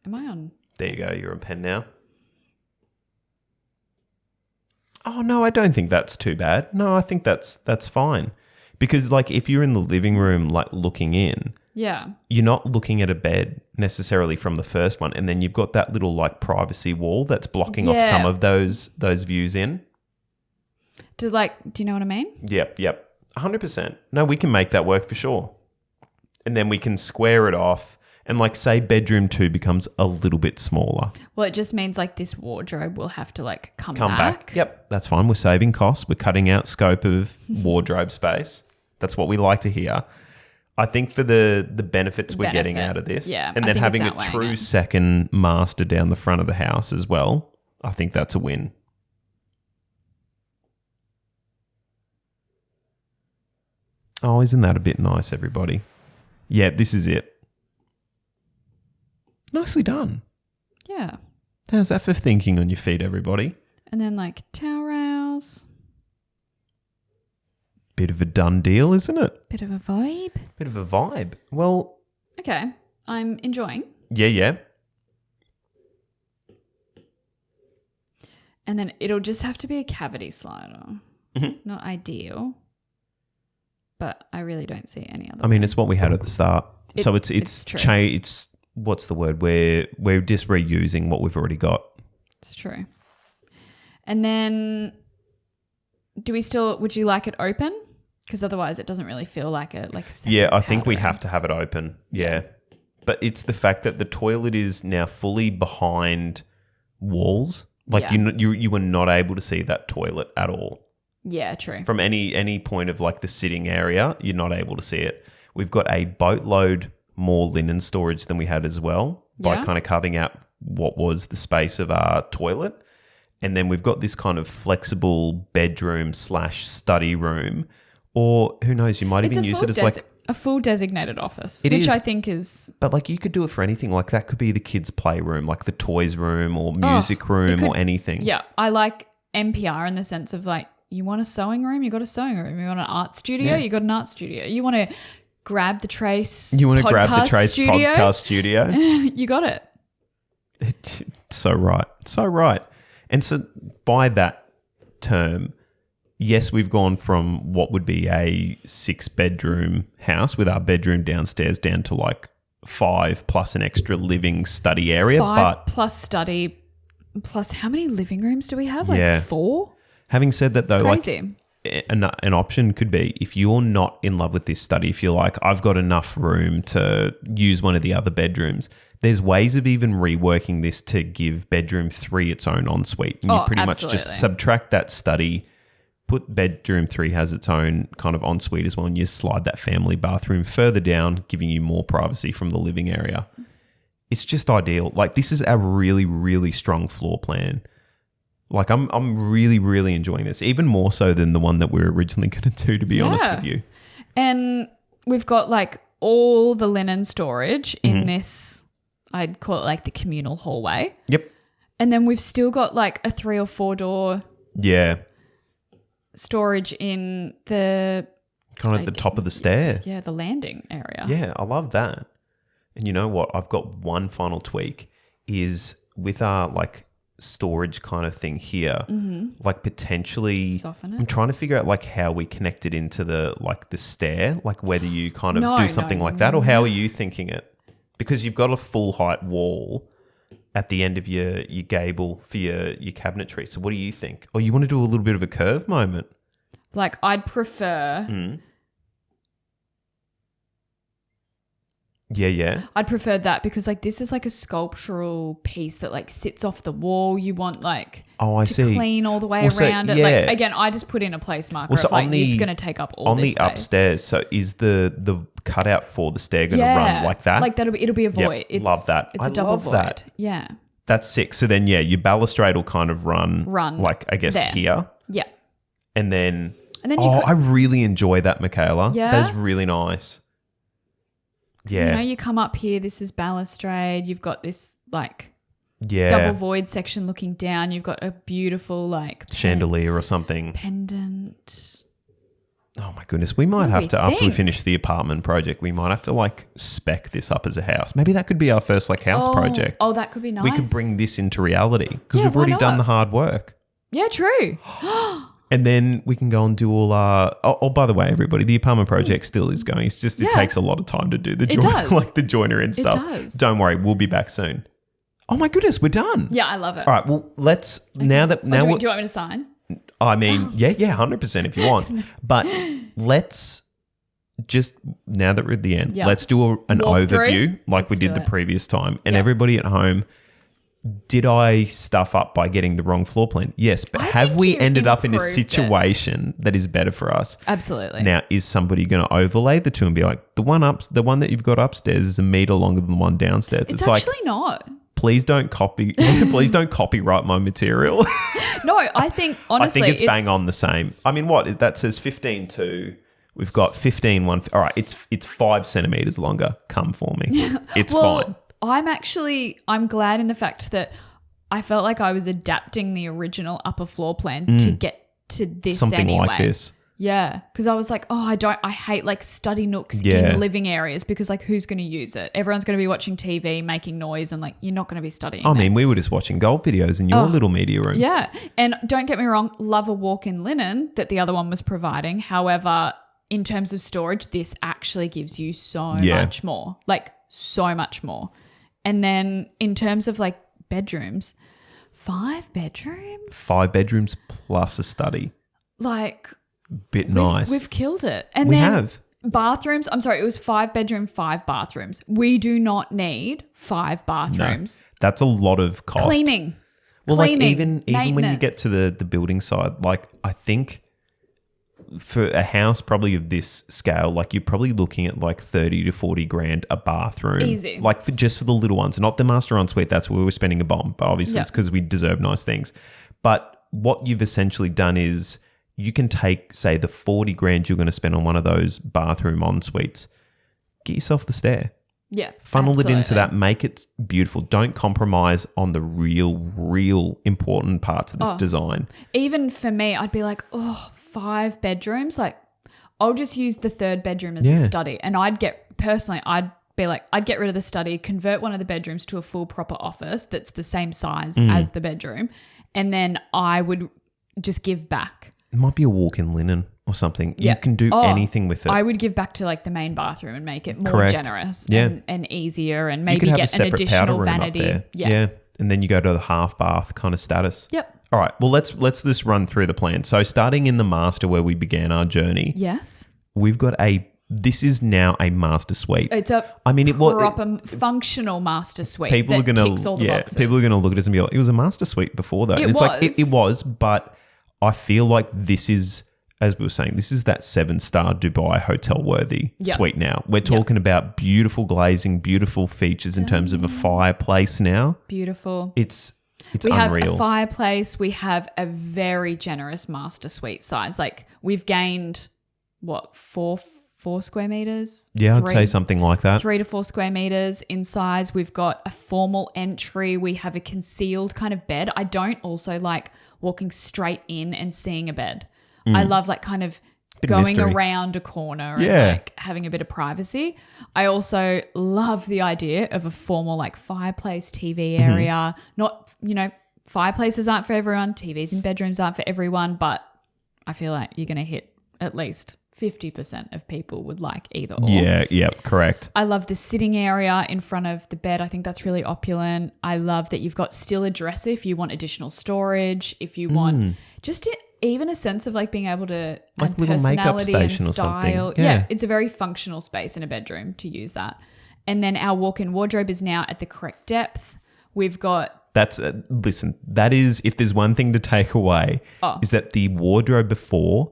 am I on? There you go. You're on pen now. Oh, no, I don't think that's too bad. No, I think that's fine. Because, like, if you're in the living room, like, looking in, you're not looking at a bed necessarily from the first one. And then you've got that little, like, privacy wall that's blocking off some of those views in. Do you know what I mean? Yep. 100%. No, we can make that work for sure. And then we can square it off. And like, say bedroom 2 becomes a little bit smaller. Well, it just means like this wardrobe will have to like come back. Yep, that's fine. We're saving costs. We're cutting out scope of wardrobe space. That's what we like to hear. I think for the benefits we're getting out of this, and then having a true second master down the front of the house as well, I think that's a win. Oh, isn't that a bit nice, everybody? Yeah, this is it. Nicely done. Yeah. How's that for thinking on your feet, everybody? And then like towel rails. Bit of a done deal, isn't it? Bit of a vibe. Well. Okay. I'm enjoying. Yeah. And then it'll just have to be a cavity slider. Not ideal. But I really don't see any other. I mean, it's what we had at the start. So it's true. What's the word? We're just reusing what we've already got. It's true. And then would you like it open? Because otherwise it doesn't really feel like a Yeah, I think we have to have it open. Yeah. But it's the fact that the toilet is now fully behind walls. Like you were not able to see that toilet at all. Yeah, true. From any point of like the sitting area, you're not able to see it. We've got a boatload more linen storage than we had as well by kind of carving out what was the space of our toilet. And then we've got this kind of flexible bedroom / study room, or who knows, you might even use it as like a full designated office, It which is. I think is... But like you could do it for anything. Like that could be the kids' playroom, like the toys room or music room or anything. Yeah, I like NPR in the sense of like, you want a sewing room, you got a sewing room. You want an art studio, you got an art studio. You want to grab the Trace podcast studio. You got it. It's so right. So right. And so by that term, yes, we've gone from what would be a 6-bedroom house with our bedroom downstairs down to like 5 plus an extra living study area. 5 plus study plus how many living rooms do we have? Like 4? Having said that though, crazy. Like an option could be if you're not in love with this study, if you're like, I've got enough room to use one of the other bedrooms, there's ways of even reworking this to give bedroom 3 its own ensuite. And you pretty much just subtract that study, put bedroom 3 has its own kind of ensuite as well, and you slide that family bathroom further down, giving you more privacy from the living area. It's just ideal. Like this is a really, really strong floor plan. Like I'm really, really enjoying this, even more so than the one that we were originally going to do, to be honest with you. And we've got like all the linen storage in this, I'd call it like the communal hallway. Yep. And then we've still got like a 3 or 4 door storage in the... Kind of at the top of the stair. Yeah, the landing area. Yeah, I love that. And you know what? I've got one final tweak is with our like storage kind of thing here, like potentially soften it. I'm trying to figure out like how we connect it into the like the stair, like whether you kind of do something like that, or how are you thinking it? Because you've got a full height wall at the end of your gable for your cabinetry. So what do you think? Or you want to do a little bit of a curve moment? Like I'd prefer... Yeah. I'd prefer that because like this is like a sculptural piece that like sits off the wall. You want like clean all the way around it. Like again, I just put in a place marker of like it's going to take up all this space. On the upstairs, so is the cutout for the stair going to run like that? Like it'll be a void. Yep, love that. It's a double void. That. Yeah. That's sick. So then your balustrade will kind of run like I guess there. Here. Yeah. And then I really enjoy that, Mikaela. Yeah. That is really nice. Yeah. You know, you come up here, this is balustrade, you've got this like double void section looking down, you've got a beautiful like chandelier or something. Pendant. Oh my goodness. We might have to, after we finish the apartment project, we might have to like spec this up as a house. Maybe that could be our first like house project. Oh, that could be nice. We could bring this into reality because we've already done the hard work. Yeah, true. And then we can go and do all our... Oh, by the way, everybody, the apartment project still is going. It's just it takes a lot of time to do the like the joiner and stuff. It does. Don't worry, we'll be back soon. Oh my goodness, we're done. Yeah, I love it. All right, well, let's... Okay. Do you want me to sign? I mean, yeah, 100% if you want. But let's just... Now that we're at the end, let's do an overview like we did the previous time. And everybody at home... Did I stuff up by getting the wrong floor plan? Yes, but have we ended up in a situation that is better for us? Absolutely. Now, is somebody going to overlay the two and be like, the one that you've got upstairs is a meter longer than the one downstairs? It's actually like, not. Please don't copyright my material. No, I think honestly, I think it's bang on the same. I mean, what that says 15.2. We've got 15.1. All right, it's 5 centimeters longer. Come for me. It's fine. I'm glad in the fact that I felt like I was adapting the original upper floor plan to get to this something like this. Yeah, because I was like, I hate like study nooks in living areas because like who's going to use it? Everyone's going to be watching TV, making noise, and like you're not going to be studying. I mean, we were just watching golf videos in your little media room. Yeah, and don't get me wrong, love a walk-in linen that the other one was providing. However, in terms of storage, this actually gives you so much more, like so much more. And then in terms of like bedrooms, 5 bedrooms? 5 bedrooms plus a study. Like... Bit nice. We've killed it. And we then have. Bathrooms, I'm sorry, it was 5 bedroom, 5 bathrooms. We do not need 5 bathrooms. No, that's a lot of cost. Cleaning. Like even when you get to the building side, like I think... For a house probably of this scale, like you're probably looking at like 30 to 40 grand a bathroom. Easy. Like just for the little ones, not the master ensuite. That's where we're spending a bomb. But obviously it's because we deserve nice things. But what you've essentially done is you can take, say, the 40 grand you're going to spend on one of those bathroom en suites, get yourself the stair. Yeah. Funnel it into absolutely. that, make it beautiful. Don't compromise on the real important parts of this design. Even for me, I'd be like, 5 bedrooms. Like, I'll just use the third bedroom as a study. And I'd be like, I'd get rid of the study, convert one of the bedrooms to a full proper office that's the same size as the bedroom. And then I would just give back. It might be a walk-in linen or something. Yeah. You can do anything with it. I would give back to like the main bathroom and make it more Correct. generous Yeah. and easier, and You maybe could have a get an separate powder additional room vanity. up there. Yeah. And then you go to the half bath kind of status. Yep. All right. Well, let's just run through the plan. So starting in the master where we began our journey, Yes. we've got this is now a master suite. It's a proper functional master suite. People are going ticks all the to boxes. people are going to look at us and be like, it was a master suite before though. It And it's like was. it was, but I feel like this is, as we were saying, this is that 7-star Dubai hotel worthy suite now. We're talking about beautiful glazing, beautiful features in terms of a fireplace now. Beautiful. It's we unreal. have a fireplace. We have a very generous master suite size. Like, we've gained four square meters? Yeah, I'd say something like that. 3 to 4 square meters in size. We've got a formal entry. We have a concealed kind of bed. I don't also like walking straight in and seeing a bed. I love like kind of going mystery. around a corner and like having a bit of privacy. I also love the idea of a formal like fireplace TV area. Not, fireplaces aren't for everyone. TVs in bedrooms aren't for everyone, but I feel like you're going to hit at least 50% of people would like either or. Yeah, correct. I love the sitting area in front of the bed. I think that's really opulent. I love that you've got still a dresser if you want additional storage, if you want just even a sense of like being able to Like add a little makeup personality and station or style. something. Yeah. It's a very functional space in a bedroom to use that. And then our walk-in wardrobe is now at the correct depth. We've got Listen, that is, if there's one thing to take away, is that the wardrobe before,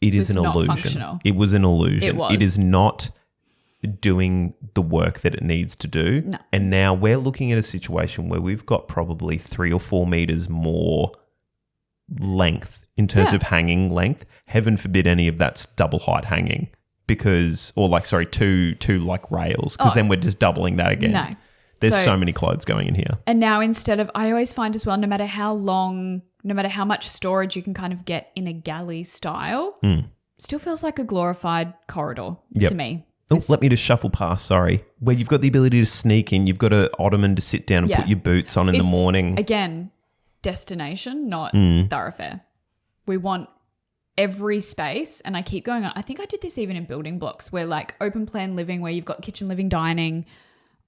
it is was an not illusion. functional. It was an illusion. It was. It is not doing the work that it needs to do. No. And now we're looking at a situation where we've got probably 3 or 4 meters more length in terms of hanging length. Heaven forbid any of that's double height hanging two like rails, because then we're just doubling that again. No. There's so many clothes going in here. And now I always find as well, no matter how much storage you can kind of get in a galley style, still feels like a glorified corridor to me. Oh, let me just shuffle past, sorry. Where you've got the ability to sneak in, you've got an ottoman to sit down and put your boots on in the morning. Again, destination, not thoroughfare. We want every space, and I keep going on. I think I did this even in building blocks where like open plan living, where you've got kitchen, living, dining.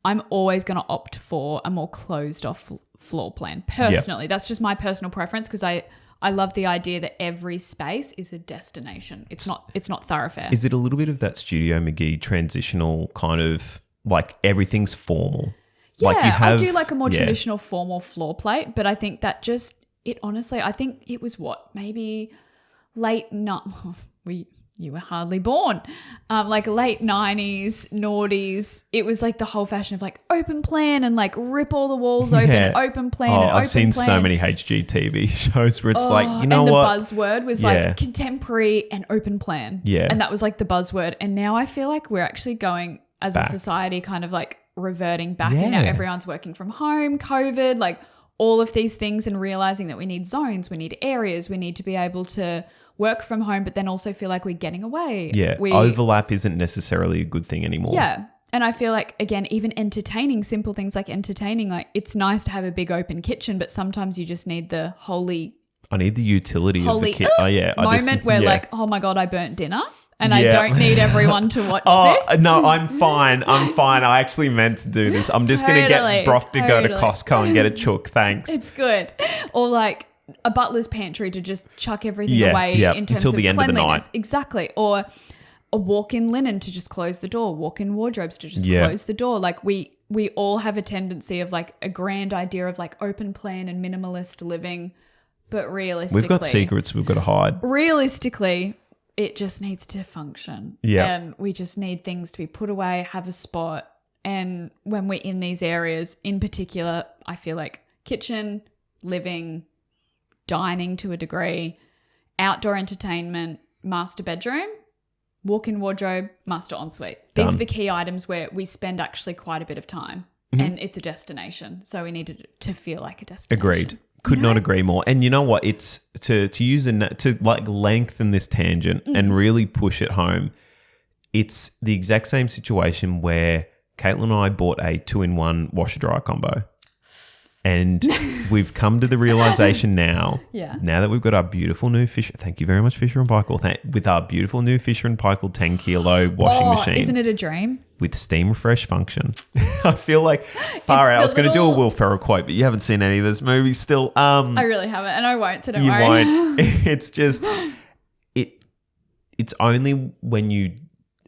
I'm always going to opt for a more closed off floor plan. Personally, that's just my personal preference, because I love the idea that every space is a destination. It's not thoroughfare. Is it a little bit of that Studio McGee transitional kind of like everything's formal? Yeah, like you have, I do like a more traditional formal floor plate, but I think that I think it was maybe late, you were hardly born. Like late 90s, noughties. It was like the whole fashion of like open plan and like rip all the walls open, open plan. And I've open seen plan. so many HGTV shows where it's like, you know and what? And the buzzword was like contemporary and open plan. Yeah. And that was like the buzzword. And now I feel like we're actually going as a society kind of like reverting back. And now everyone's working from home, COVID, like all of these things, and realizing that we need zones, we need areas, we need to be able to work from home, but then also feel like we're getting away. Yeah, overlap isn't necessarily a good thing anymore. Yeah. And I feel like, again, even simple things like entertaining, like it's nice to have a big open kitchen, but sometimes you just need the I need the utility of the kitchen. Moment where like, oh my God, I burnt dinner. And I don't need everyone to watch this. No, I'm fine. I actually meant to do this. I'm just going to get Brock to go to Costco and get a chook. Thanks. It's good. Or like a butler's pantry to just chuck everything away in terms until the of end of the cleanliness. night. Exactly. Or a walk-in linen to just close the door. Walk-in wardrobes to just close the door. Like we all have a tendency of like a grand idea of like open plan and minimalist living. But realistically, we've got secrets we've got to hide. Realistically, it just needs to function. Yeah. And we just need things to be put away, have a spot. And when we're in these areas, in particular, I feel like kitchen, living, dining to a degree, outdoor entertainment, master bedroom, walk-in wardrobe, master ensuite. These Done. are the key items where we spend actually quite a bit of time, and it's a destination. So we needed it to feel like a destination. Agreed. Could not agree more. And you know what? It's to use to like lengthen this tangent and really push it home. It's the exact same situation where Caitlin and I bought a 2-in-1 washer dryer combo. And we've come to the realization now, now that we've got our beautiful new Fisher, thank you very much, Fisher and Paykel, with our beautiful new Fisher and Paykel 10 kilo washing machine. Isn't it a dream? With steam refresh function. I feel like far out. I was going to do a Will Ferrell quote, but you haven't seen any of this movie still. I really haven't, and I won't, so don't you worry. won't. It's just, it's only when you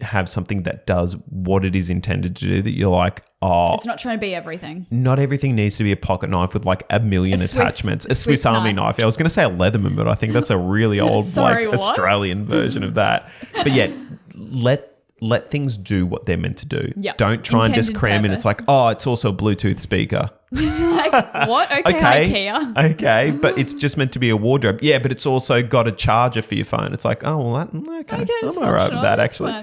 have something that does what it is intended to do that you're like, oh, it's not trying to be everything. Not everything needs to be a pocket knife with like a million attachments. A Swiss Army knife. I was going to say a Leatherman, but I think that's a really old Sorry, what? Australian version of that. But yeah, let things do what they're meant to do. Yep. Don't try and just Intended cram in. purpose. It's like, oh, it's also a Bluetooth speaker. Like, what? Okay, IKEA. Okay, but it's just meant to be a wardrobe. Yeah, but it's also got a charger for your phone. It's like, oh, well, okay. it's I'm all right with that, actually.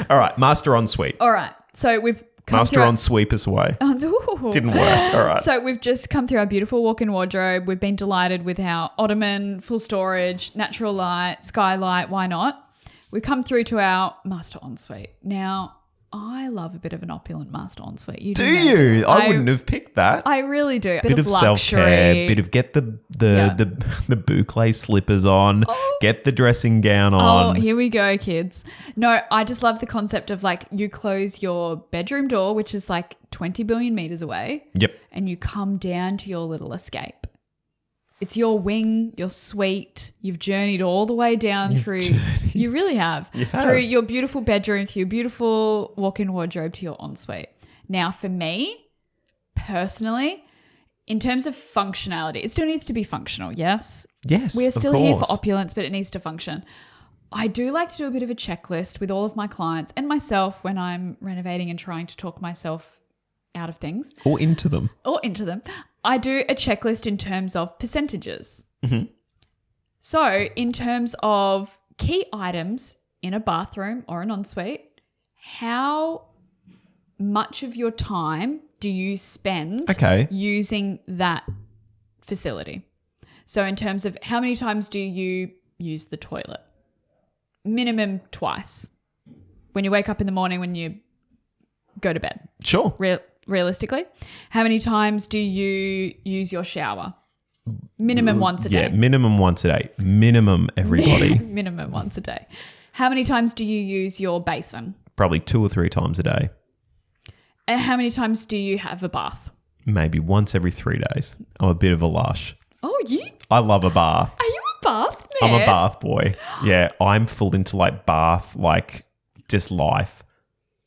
All right, master ensuite. All right, so we've come Master on sweep us away. Didn't work. All right. So we've just come through our beautiful walk-in wardrobe. We've been delighted with our ottoman, full storage, natural light, skylight. Why not? We've come through to our master ensuite. Now, I love a bit of an opulent master ensuite. You do you? I wouldn't have picked that. I really do. Bit of self-care, bit of get the boucle slippers on, get the dressing gown on. Oh, here we go, kids. No, I just love the concept of like you close your bedroom door, which is like 20 billion meters away. Yep. And you come down to your little escape. It's your wing, your suite. You've journeyed all the way down through. You really have. Through your beautiful bedroom, through your beautiful walk-in wardrobe to your ensuite. Now, for me, personally, in terms of functionality, it still needs to be functional, yes? Yes, we are still here for opulence, but it needs to function. I do like to do a bit of a checklist with all of my clients and myself when I'm renovating and trying to talk myself out of things. Or into them. I do a checklist in terms of percentages. Mm-hmm. So in terms of key items in a bathroom or an ensuite, how much of your time do you spend using that facility? So in terms of how many times do you use the toilet? Minimum twice. When you wake up in the morning, when you go to bed. Sure. Realistically, how many times do you use your shower? Minimum once a day. Yeah, minimum once a day. Minimum, everybody. Minimum once a day. How many times do you use your basin? Probably 2 or 3 times a day. And how many times do you have a bath? Maybe once every 3 days. I'm a bit of a lush. Oh, I love a bath. Are you a bath man? I'm a bath boy. Yeah, I'm full into like bath, like just life.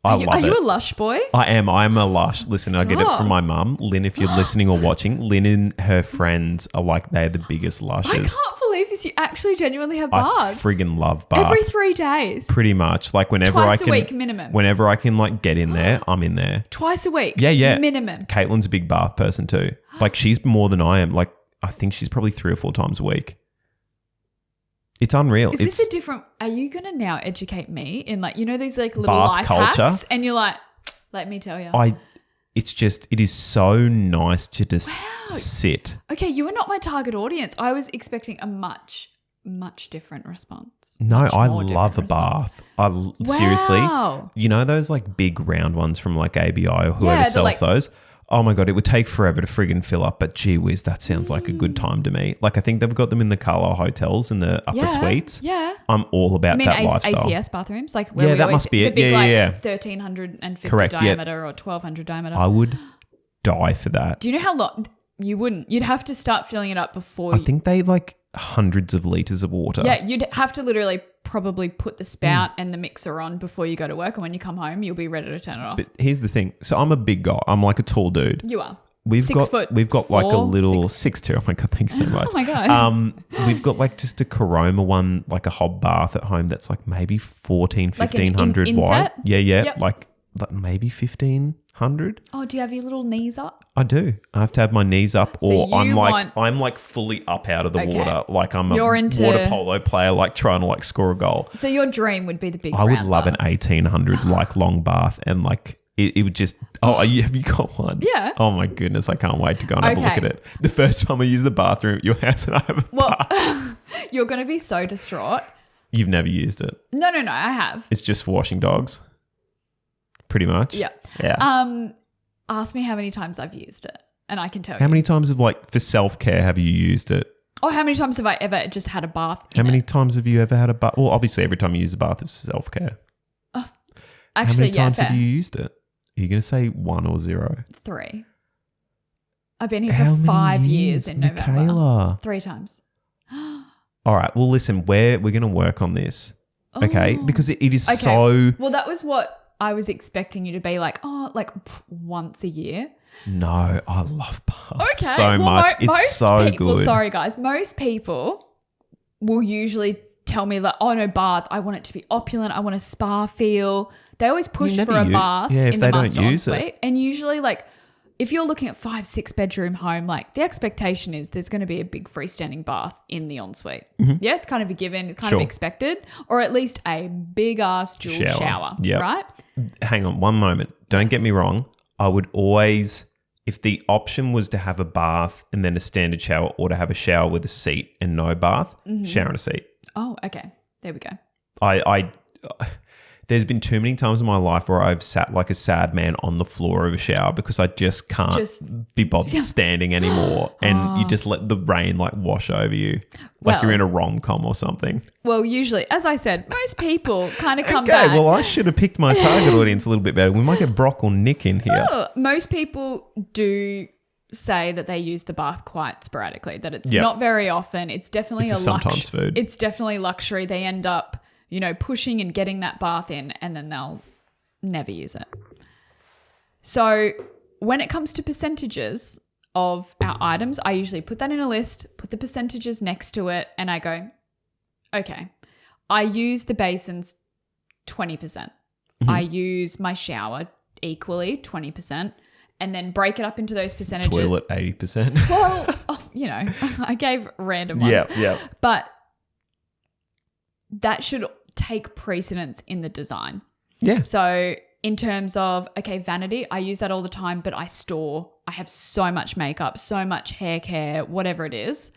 I love it. Are you a lush boy? I am. I'm a lush. Listen, I get it from my mum. Lynn, if you're listening or watching, Lynn and her friends are like, they're the biggest lushes. I can't believe this. You actually genuinely have baths. I friggin' love baths. Every 3 days. Pretty much. Like whenever Twice I can. a week minimum. Whenever I can like get in there, I'm in there. Twice a week? Yeah. Minimum. Caitlin's a big bath person too. Like she's more than I am. Like I think she's probably 3 or 4 times a week. It's unreal. Is this a different... Are you going to now educate me in like, you know, these like little bath life culture? Hacks? And you're like, let me tell you. It is so nice to just sit. Okay, you are not my target audience. I was expecting a much, much different response. No, I love a bath. Seriously, you know those like big round ones from like ABI or whoever sells those? Oh my God, it would take forever to friggin' fill up, but gee whiz, that sounds like a good time to me. Like I think they've got them in the Carlisle hotels in the upper suites. Yeah. I'm all about that lifestyle. ACS bathrooms? Like where that must be it. The big, yeah. 1,350 diameter or 1,200 diameter. I would die for that. Do you know how long? You wouldn't. You'd have to start filling it up before. I think they like hundreds of litres of water. Yeah, you'd have to literally probably put the spout and the mixer on before you go to work, and when you come home, you'll be ready to turn it off. But here's the thing. So I'm a big guy. I'm like a tall dude. You are. We've got like a little 6'2". Oh my God, thanks so much. Oh my God. We've got like just a Coroma one, like a hob bath at home that's like maybe 1,400, 1,500 like wide. inset? Yeah. Yep. Like maybe 15 100. Oh, do you have your little knees up? I do. I have to have my knees up, So or I'm you like want- fully up out of the Okay. water, like I'm You're a into- water polo player, like trying to like score a goal. So your dream would be the big I would round love an baths. 1800 like long bath, and like it would just. Oh, have you got one? Yeah. Oh my goodness, I can't wait to go and have a look Okay. at it. The first time I use the bathroom at your house, and I have a Well, bath. you're going to be so distraught. You've never used it. No, I have. It's just for washing dogs, pretty much. Yeah. Yeah. Ask me how many times I've used it, and I can tell How you. many times have like for self care have you used it? Or how many times have I ever just had a bath? How in many it? times have you ever had a bath? Well, obviously every time you use a bath is for self care. How Actually, many times fair. have you used it? Are you going to say 1 or 0? 3. I've been here How for many 5 years in November. Mikaela? 3 times. All right. Well, listen, we're going to work on this. Okay. Oh. Because it is Okay. so. Well, that was what I was expecting you to be like. Oh, like once a year. No, I love baths Okay. so well, much. It's most so people, good. Sorry, guys. Most people will usually tell me like, oh no, bath. I want it to be opulent. I want a spa feel. They always push never for a use- bath yeah, if in they the don't master use it. ensuite. And usually like if you're looking at 5-6 bedroom home, like the expectation is there's going to be a big freestanding bath in the ensuite. Yeah, it's kind of a given. It's kind of Sure. expected. Or at least a big ass dual shower. Yep. Right? Hang on one moment. Don't get me wrong. I would always, if the option was to have a bath and then a standard shower, or to have a shower with a seat and no bath, shower and a seat. Oh, okay. There we go. There's been too many times in my life where I've sat like a sad man on the floor of a shower because I just can't be bothered standing anymore, and you just let the rain like wash over you, like Well- you're in a rom-com or something. Well, usually, as I said, most people kind of come Okay, back. well, I should have picked my target audience a little bit better. We might get Brock or Nick in here. Oh, most people do say that they use the bath quite sporadically, that it's Yep. not very often. It's definitely It's a sometimes food. It's definitely luxury. They end up, pushing and getting that bath in, and then they'll never use it. So when it comes to percentages of our items, I usually put that in a list, put the percentages next to it, and I go, okay, I use the basins 20%. I use my shower equally 20%, and then break it up into those percentages. Toilet 80%. Well, I gave random ones. yeah. But that should take precedence in the design. Yeah. So in terms of, okay, vanity, I use that all the time, but I have so much makeup, so much hair care, whatever it is.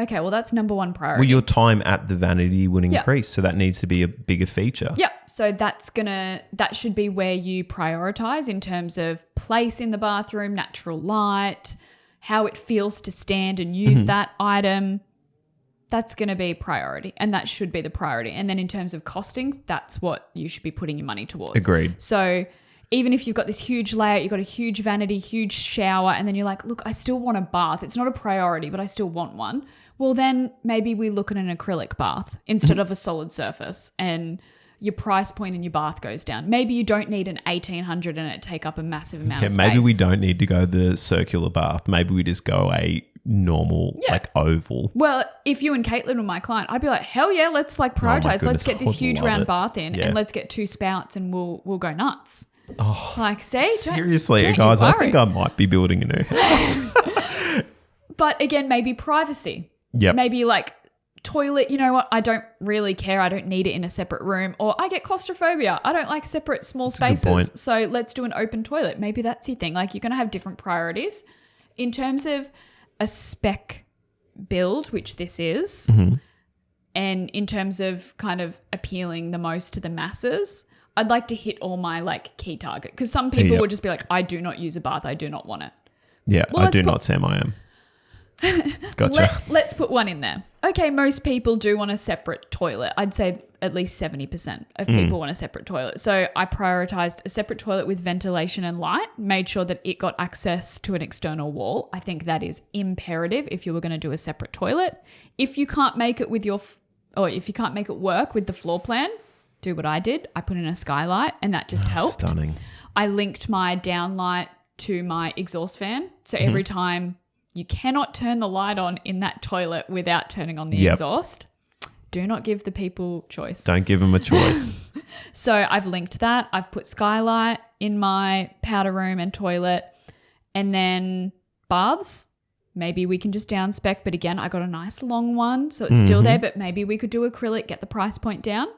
Okay, well, that's number one priority. Well, your time at the vanity would Yeah. increase, so that needs to be a bigger feature. Yep. So that should be where you prioritize in terms of place in the bathroom, natural light, how it feels to stand and use that item. That's going to be priority, and that should be the priority. And then in terms of costings, that's what you should be putting your money towards. Agreed. So even if you've got this huge layout, you've got a huge vanity, huge shower, and then you're like, look, I still want a bath. It's not a priority, but I still want one. Well, then maybe we look at an acrylic bath instead of a solid surface, and your price point in your bath goes down. Maybe you don't need an 1800 and it take up a massive amount of space. Maybe we don't need to go the circular bath. Maybe we just go a normal, like oval. Well, if you and Caitlin were my client, I'd be like, hell yeah, let's like prioritize. Let's goodness, get I this would huge love round it. bath in, Yeah. and let's get 2 spouts, and we'll go nuts. Oh, Like, see, seriously, don't you guys, I worry. think I might be building a new house. But again, maybe privacy. Yep. Maybe like toilet, you know what? I don't really care. I don't need it in a separate room. Or I get claustrophobia. I don't like separate small a good spaces. point. So let's do an open toilet. Maybe that's your thing. Like, you're going to have different priorities. In terms of a spec build, which this is, and in terms of kind of appealing the most to the masses, I'd like to hit all my like key target. Because some people Yep. would just be like, I do not use a bath. I do not want it. Yeah, Well, I let's do put- not, Sam. I am. Gotcha. Let's put one in there. Okay, most people do want a separate toilet. I'd say at least 70% of people want a separate toilet. So I prioritized a separate toilet with ventilation and light, made sure that it got access to an external wall. I think that is imperative if you were going to do a separate toilet. If you can't make it with if you can't make it work with the floor plan, do what I did. I put in a skylight, and that just helped. Stunning. I linked my downlight to my exhaust fan. So every time, you cannot turn the light on in that toilet without turning on the Yep. exhaust. Do not give the people choice. Don't give them a choice. So I've linked that. I've put skylight in my powder room and toilet. And then baths. Maybe we can just down spec. But again, I got a nice long one. So it's still there. But maybe we could do acrylic, get the price point down.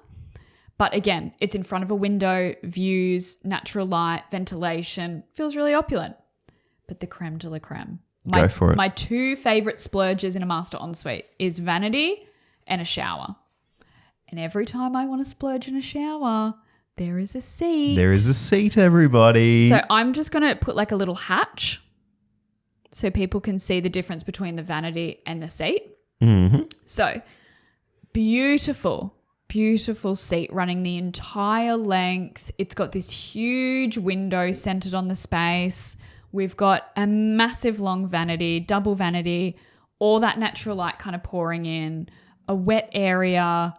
But again, it's in front of a window, views, natural light, ventilation. Feels really opulent. But the creme de la creme. Go for it. My two favourite splurges in a master ensuite is vanity and a shower. And every time I want to splurge in a shower, there is a seat. There is a seat, everybody. So I'm just going to put like a little hatch so people can see the difference between the vanity and the seat. Mm-hmm. So beautiful, beautiful seat running the entire length. It's got this huge window centered on the space. We've got a massive long vanity, double vanity, all that natural light kind of pouring in, a wet area.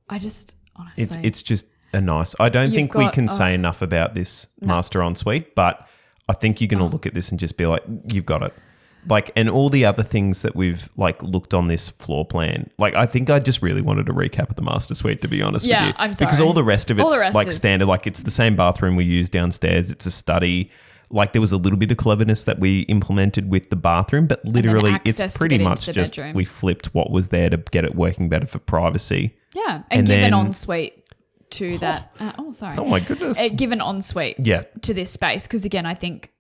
I just honestly... It's just a nice... I don't think we can say enough about this master ensuite, but I think you're going to look at this and just be like, you've got it. Like, and all the other things that we've like looked on this floor plan, like I think I just really wanted to recap of the master suite, to be honest with you. I'm sorry. Because all the rest of it's like standard, like it's the same bathroom we use downstairs. It's a study. Like there was a little bit of cleverness that we implemented with the bathroom, but literally it's pretty much just bedrooms. We flipped what was there to get it working better for privacy. Yeah. And give an ensuite to that. Sorry. Oh my goodness. Give an ensuite to this space. Because again, I think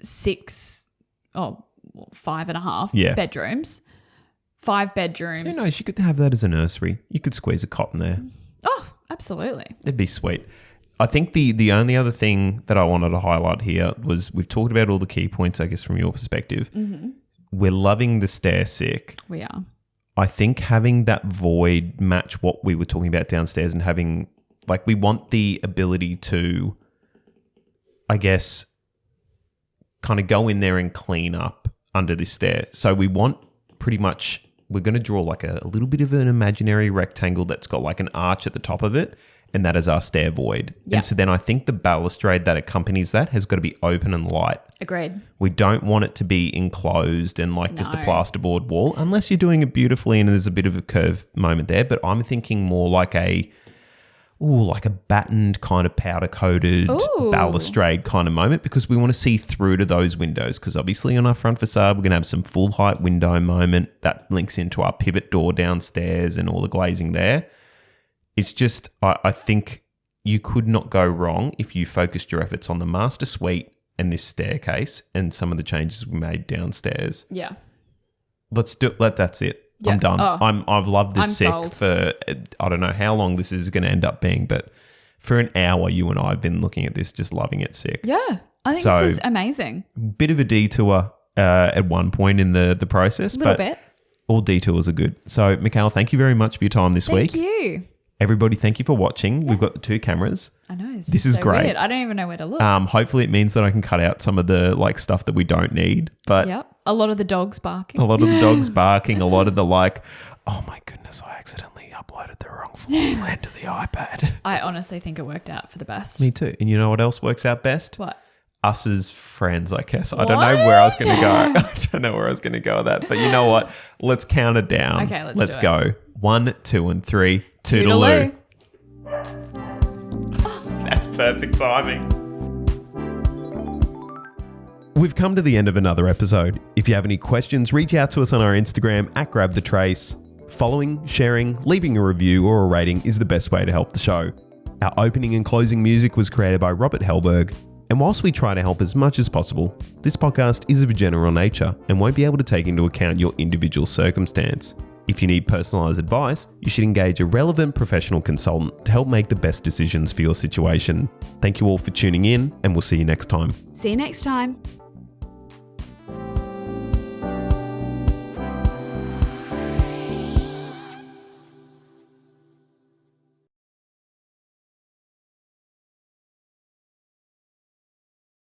5.5 bedrooms. 5 bedrooms. You could have that as a nursery. You could squeeze a cot in there. Oh, absolutely. It'd be sweet. I think the only other thing that I wanted to highlight here was we've talked about all the key points, I guess, from your perspective. Mm-hmm. We're loving the stair sick. We are. I think having that void match what we were talking about downstairs and having, like, we want the ability to, I guess, kind of go in there and clean up under this stair. So we want pretty much, we're going to draw like a little bit of an imaginary rectangle that's got like an arch at the top of it. And that is our stair void. Yep. And so then I think the balustrade that accompanies that has got to be open and light. Agreed. We don't want it to be enclosed and like just a plasterboard wall, unless you're doing it beautifully and there's a bit of a curve moment there. But I'm thinking more like a battened kind of powder coated balustrade kind of moment, because we want to see through to those windows. Because obviously on our front facade, we're going to have some full height window moment that links into our pivot door downstairs and all the glazing there. It's just, I think you could not go wrong if you focused your efforts on the master suite and this staircase and some of the changes we made downstairs. Yeah. That's it. Yeah. I'm done. Oh, I've loved this sick sold. for, I don't know how long this is going to end up being, but for an hour, you and I have been looking at this, just loving it sick. Yeah. I think this is amazing. Bit of a detour at one point in the process, a little bit. All detours are good. So, Mikaela, thank you very much for your time this week. Thank you. Everybody, thank you for watching. Yeah. We've got the 2 cameras. I know. This is so great. Weird. I don't even know where to look. Hopefully it means that I can cut out some of the like stuff that we don't need. But yep. A lot of the dogs barking. A lot of the dogs barking. A lot of the like, oh my goodness, I accidentally uploaded the wrong floor plan to the iPad. I honestly think it worked out for the best. Me too. And you know what else works out best? What? Us as friends, I guess. I don't know where I was going to go. I don't know where I was going to go with that. But you know what? Let's count it down. Okay, let's do go. 1, 2, and 3. Toodaloo. That's perfect timing. We've come to the end of another episode. If you have any questions, reach out to us on our Instagram @GrabTheTrace. Following, sharing, leaving a review or a rating is the best way to help the show. Our opening and closing music was created by Robert Hellberg. And whilst we try to help as much as possible, this podcast is of a general nature and won't be able to take into account your individual circumstance. If you need personalised advice, you should engage a relevant professional consultant to help make the best decisions for your situation. Thank you all for tuning in, and we'll see you next time. See you next time.